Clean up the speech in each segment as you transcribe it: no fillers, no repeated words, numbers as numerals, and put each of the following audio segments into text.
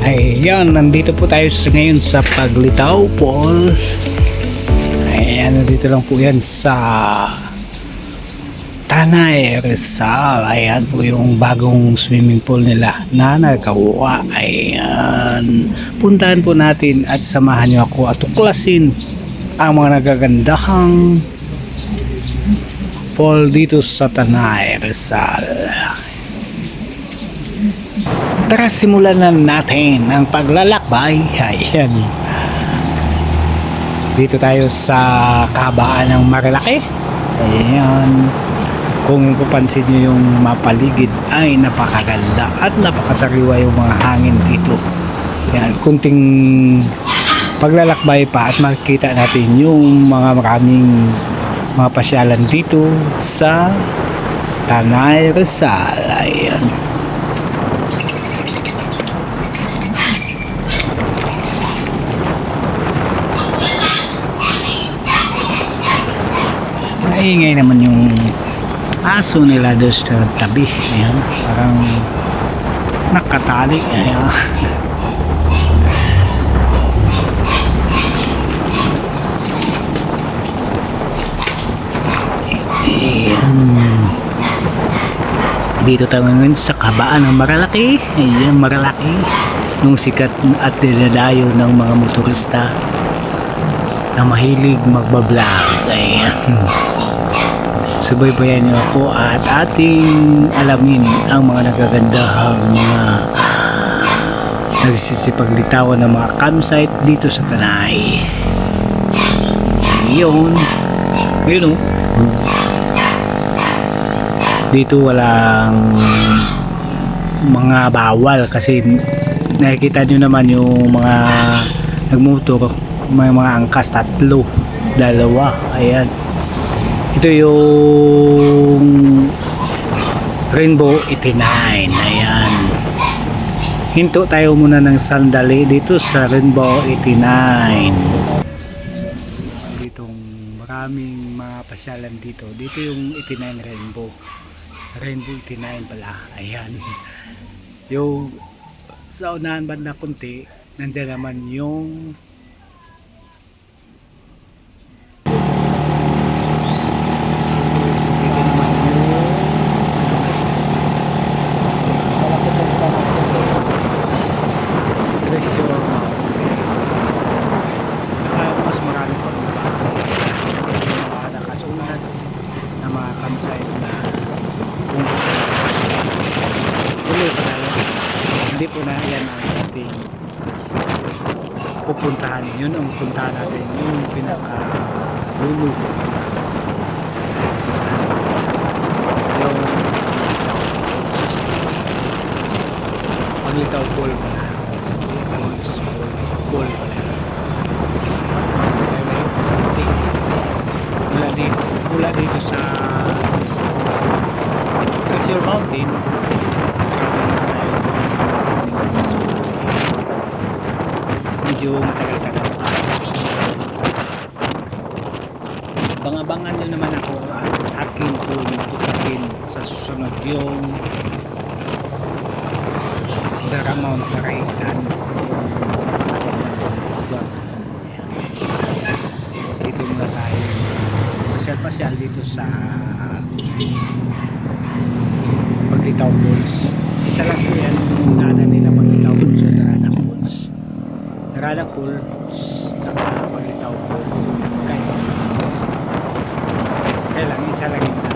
Ayan, nandito po tayo ngayon sa Paglitaw Falls. Ayan, nandito lang po yan sa Tanay, Rizal. Ayan po yung bagong swimming pool nila na nagawa. Ayan, puntahan po natin at samahan nyo ako at tuklasin ang mga nagagandahang pool dito sa Tanay, Rizal. Tara, simulan na natin ang paglalakbay. Ayan. Dito tayo sa kabaan ng Marilaki. Ayan. Kung pupansin nyo yung mapaligid ay napakaganda at napakasariwa yung mga hangin dito. Ayan. Kunting paglalakbay pa at makikita natin yung mga maraming mga pasyalan dito sa Tanay, Rizal. Ayan. Ingay naman yung aso nila doon sa tabi. Ayan, parang nakatali. Ayan. Ayan. Dito tayo ngayon sa kabaan ng Marilaki. Ayan, Marilaki, yung sikat at dinadayo ng mga motorista na mahilig magbablog. Ayan. Subaybayan niyo ako at ating alamin ang mga nagagandahang mga nagsisipaglitawan ng mga campsite dito sa Tanay. Yun o. Dito walang mga bawal kasi nakikita nyo naman yung mga nagmotor, may mga angkas, 3, 2. Ayan. Ito yung Rainbow 89. Ayan. Hinto tayo muna ng sandali dito sa Rainbow 89. Ditong maraming mga pasyalan dito. Dito yung 89 Rainbow. Rainbow 89 pala. Ayan. Yung sa unahan banda kunti, nandiyan naman yung hindi po na yan ang ating pupuntahan. Yun ang puntahan natin, yung pinaka lulo sa yung Paglitaw Pool pa na pool pa na mula dito sa Treasure Mountain. Medyo matagal-tagal pa. Abang-abangan nyo naman ako at aking tuklasin sa susunod yung Dara Mount Laraitan. Dito muna tayo pasyal-pasyal dito sa Paglitaw Falls. Isa lang po yan yung daanan nila Paglitaw Falls sa Daranak Falls. Daranak Falls tsaka Paglitaw Falls. Kaya lang, isa lang yun na.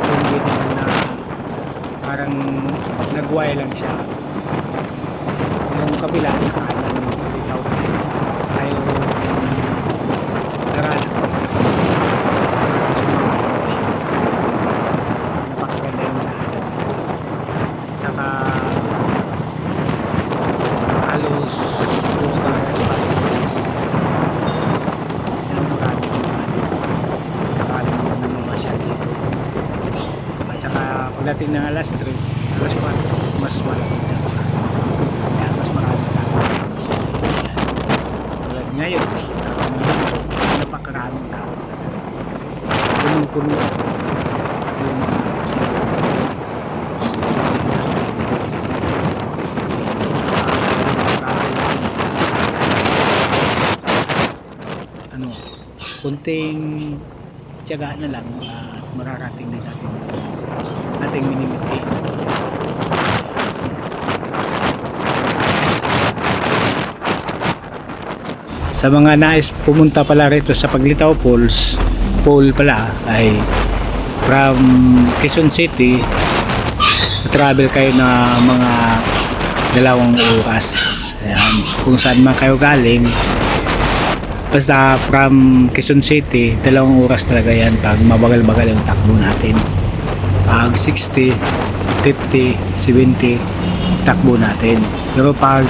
Hindi naman na parang nagway lang siya. Yung kabila sa kanan yung Paglitaw Falls. Tsaka yung Daranak Falls. Sumakay siya. Napakaganda yung daanan. Tsaka halos puro talaga spot. Yan maraming namamasyal dito. At saka pagdating ng alas 3, alas 4, mas malamig na. Kaya mas marami namamasyal dito. Tulad ngayon, napakaraming tao talaga. Punong-puno yung mga sila. kunting tiyaga na lang at mararating din natin ating minimiti. Sa mga nais pumunta pala rito sa Paglitaw Falls, pool pala ay from Quezon City, travel kayo na mga 2 oras. Ayan. Kung saan man kayo galing, basta from Quezon City, 2 oras talaga yan pag mabagal-bagal yung takbo natin. Pag 60, 50, 70 takbo natin. Pero pag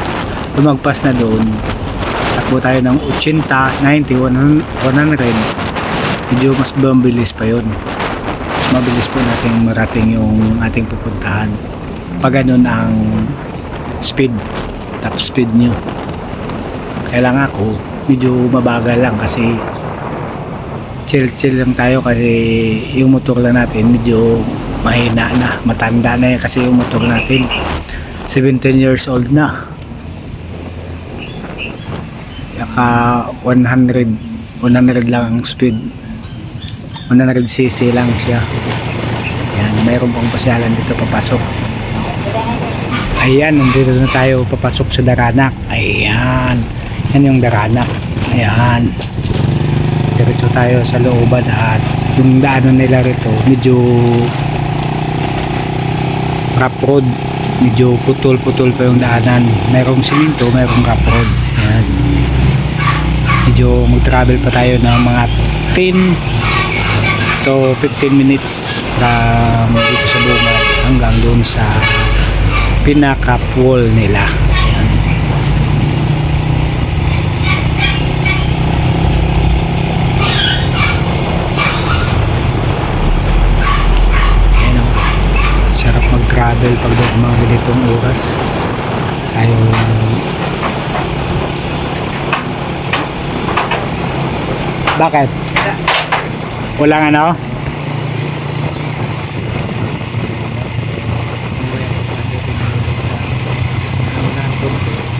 lumagpas na doon, takbo tayo ng 80, 90, 100, medyo mas mabilis pa yun. Mas mabilis po natin marating yung ating pupuntahan pag ganun ang speed, top speed nyo. Kaya lang ako medyo mabagal lang kasi chill lang tayo kasi yung motor lang natin medyo mahina na, matanda na yan kasi yung motor natin 17 years old na. Yaka 100 lang ang speed, 100cc lang siya. Yan, mayroon pang pasyalan dito papasok. Ayan, nandito na tayo papasok sa Daranak. Ayan, yan yung Daranak. Ayan, diretso tayo sa looban at yung daanan nila rito medyo rough road, medyo putol-putol pa yung daanan. Mayroong siminto, mayroong rough road. Ayan, medyo mag-travel pa tayo ng mga 10 to 15 minutes from dito sa Bungad hanggang doon sa pinaka-pool nila. Ayan. Ayan o. Sarap mag-travel pag mga ganitong oras. Tayo bakit? Walang ano?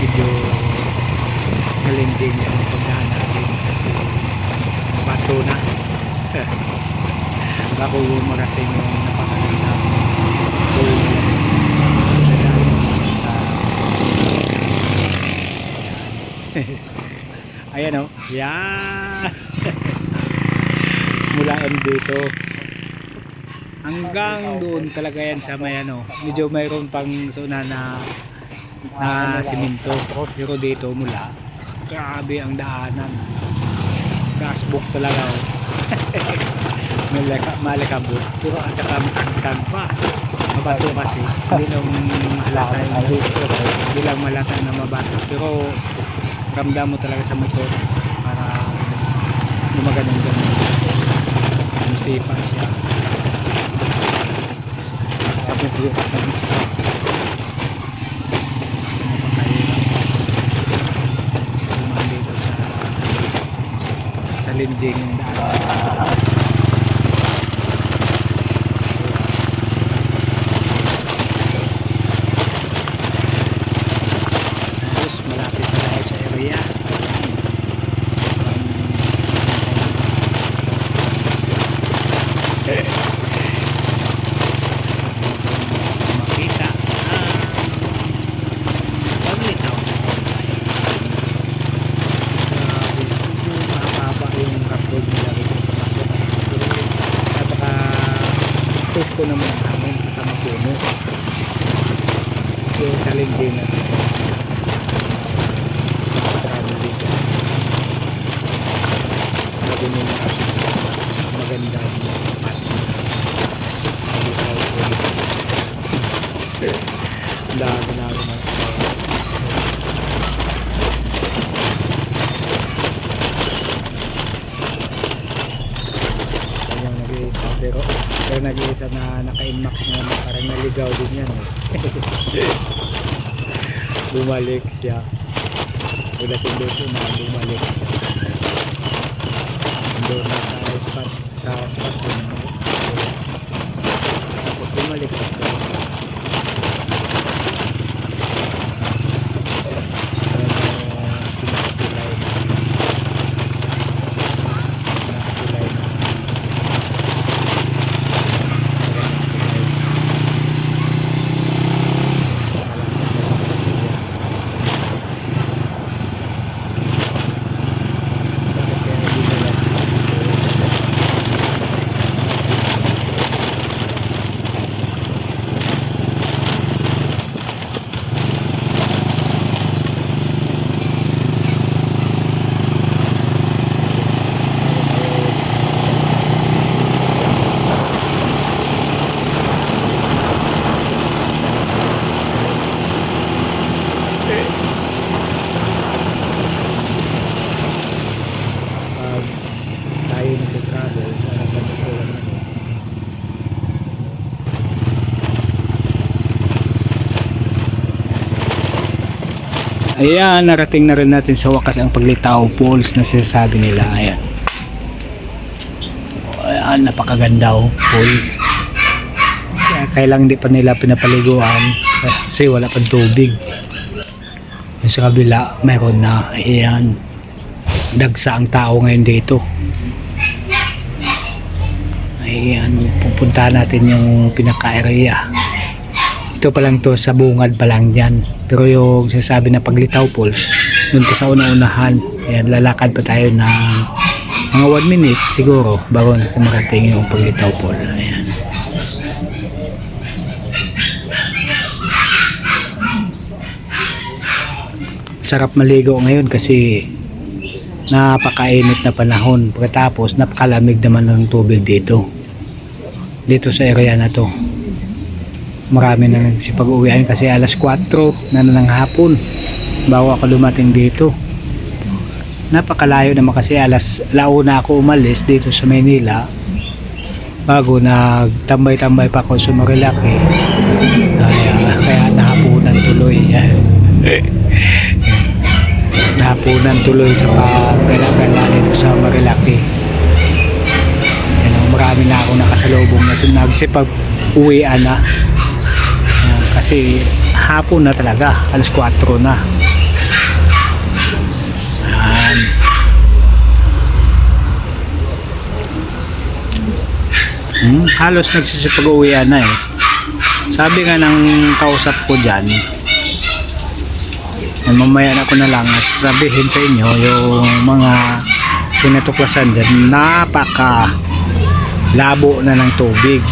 Medyo challenging ang pagdaan natin kasi bato na. Bago marating yung napakagandang pool sa ayan o. Yan. Mula dito hanggang doon talaga yan sa may ano, medyo mayroon pang zona na simento, pero dito mula grabe ang daanan, gasbook talaga. Malakabot pero at saka matagtag pa, mabato kasi hindi lang malata na mabato, pero ramdam mo talaga sa motor para lumaganong ganun. Sipa siya. Dito sa challenging daan. Tapos malapit na tayo sa area. Makita Paglitaw. Medyo mahaba yung road nila rito papasok. Napaka test ko naman ang hangin sa mapuno. So challenging na travel dito. Sabi nila maganda spot. Dami na kanyang nag-iisa pero nag-iisa na naka-inmax na parang naligaw din yan bumalik siya udating doon na bumalik siya doon na sa spot din tapos bumalik siya. Ayan, narating na rin natin sa wakas ang Paglitao Falls na sinasabi nila. Ayan. Ayan, napakaganda falls. Kailang hindi pa nila pinapaliguan kasi wala pang tubig. Yung sa kabila, mayroon na. Ayan. Dagsa ang tao ngayon dito. Ayan, pupunta natin yung pinaka-area. Ito pa lang to, sa bungad pa lang dyan. Pero yung sinasabi na Paglitao Falls, dun pa sa una-unahan. Ayan, lalakad pa tayo ng mga 1 minute siguro bago natin marating yung Paglitao Falls. Ayan. Sarap maligo ngayon kasi napakainit na panahon. Pagkatapos napakalamig naman ng tubig dito. Dito sa area na to. Marami na nagsipag-uwian kasi alas 4 na ng hapon bago ako lumating dito. Napakalayo naman kasi launa ako umalis dito sa Maynila bago nagtambay-tambay pa ako sa Marilaki. Kaya nahapunan tuloy. Nahapunan tuloy sa pagala-gala dito sa Marilaki. Marami na ako nakasalubong na nagsipag-uwian na. Kasi hapon na talaga, alas 4 na. Halos nagsisipag-uwian na eh. Sabi nga ng kausap ko dyan, mamaya na ko na lang sasabihin sa inyo yung mga pinatuklasan dyan. Napaka labo na ng tubig.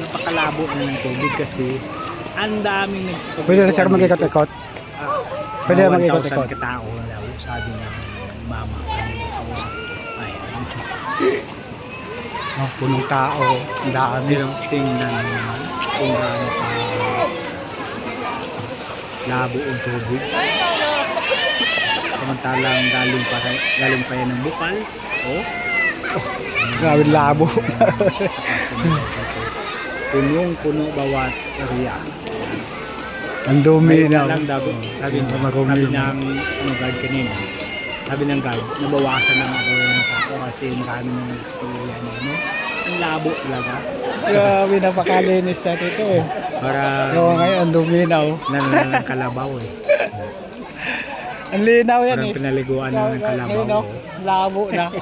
Napakalabo na ng tubig kasi ang daming nagsipag-uwian. Pwede na sir mag-ikot-ikot? Pwede na mag-ikot-ikot? 1,000 katao na daw, sabi ng mama kanina kausap ko. Punong tao, ang dami. Tingnan kung gaano ka labo ang tubig. Samantalang galing pa yan ng Bukal. Grabe labo. Punong-puno bawat area. Ang dumi na. Lang daw, sabi ng guard kanina. Sabi ng guard, nabawasan ng ako kasi marami nang nag-experience ano. Ang labo talaga. Grabe, napakalinis na ito eh. Para Ngayon, ang dumi na ng kalabaw eh. Ang linaw yan Parang pinaliguan na ng kalabaw. Labo na.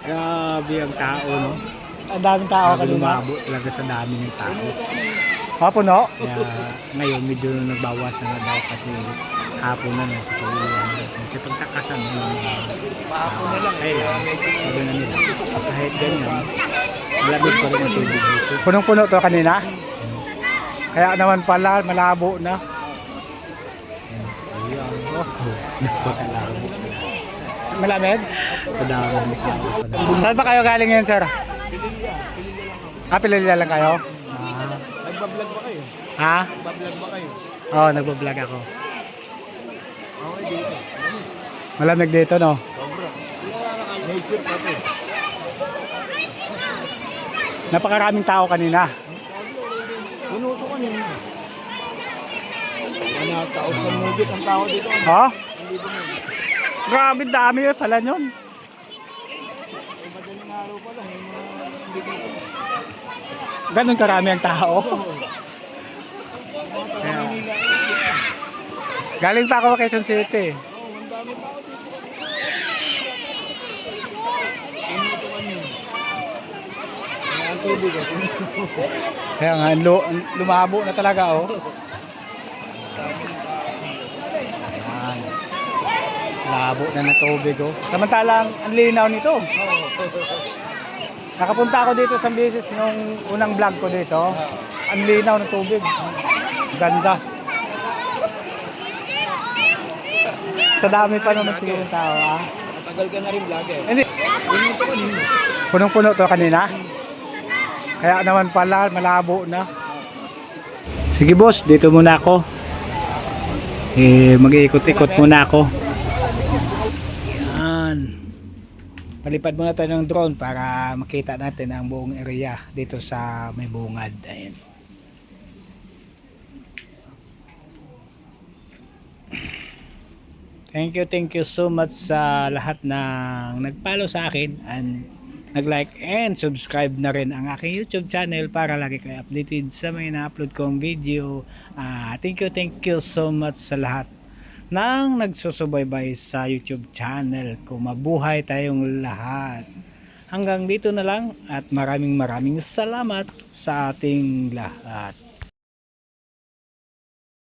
Grabe ang tao, no? Ang daming tao kanina. Lumabo talaga sa dami ng tao. Hapon, no? Kaya ngayon medyo nagbawas na daw kasi hapon na sa pag-uwian. Kasi pagtakasan ng hapon na lang. Kailan, sabi na nila. Kahit ganyan, malamig pa rin ang tubig dito. Punong-puno to kanina. Kaya naman pala, malabo na. Napakalabo. Malamig? Sa dami ng tao. Saan pa kayo galing ngayon, sir? Pililya lang kayo? Nagbablog ba kayo? Ha? Nagbablog ba kayo? Oo, nagbablog ako. Okay, dito. Malamig dito, no? Sobra. Nature pa ito. Napakaraming tao kanina. Puno ito kanina. Ano, thousand mugit ang tao dito. Ha? Grabe, dami pala yun. Madaling araw pa lang. Hindi dito. Ganun karami ang tao. Galing pa ako Quezon City. Ang dami tao dito. Kaya ang tubig eh. Kaya nga, lumabo na talaga, oh. Ayan. Labo na ng tubig, oh. Samantalang, ang linaw nito. Nakapunta ako dito sa beses nung unang vlog ko dito. Ang linaw ng tubig. Ganda. Sa dami pa naman siguro ng tao, ah. Matagal ka na rin vlog eh. Hindi. Puno ito kanina. Punong-puno to kanina. Kaya naman pala, malabo na. Sige boss, dito muna ako. Mag-iikot-ikot muna ako. Yan. Palipad muna tayo ng drone para makita natin ang buong area dito sa may bungad. Ayan. Thank you so much sa lahat ng nag-follow sa akin and nag-like and subscribe na rin ang aking YouTube channel para lagi kayo updated sa mga na-upload kong video. Thank you so much sa lahat ng nagsusubaybay sa YouTube channel ko. Mabuhay tayong lahat. Hanggang dito na lang at maraming salamat sa ating lahat.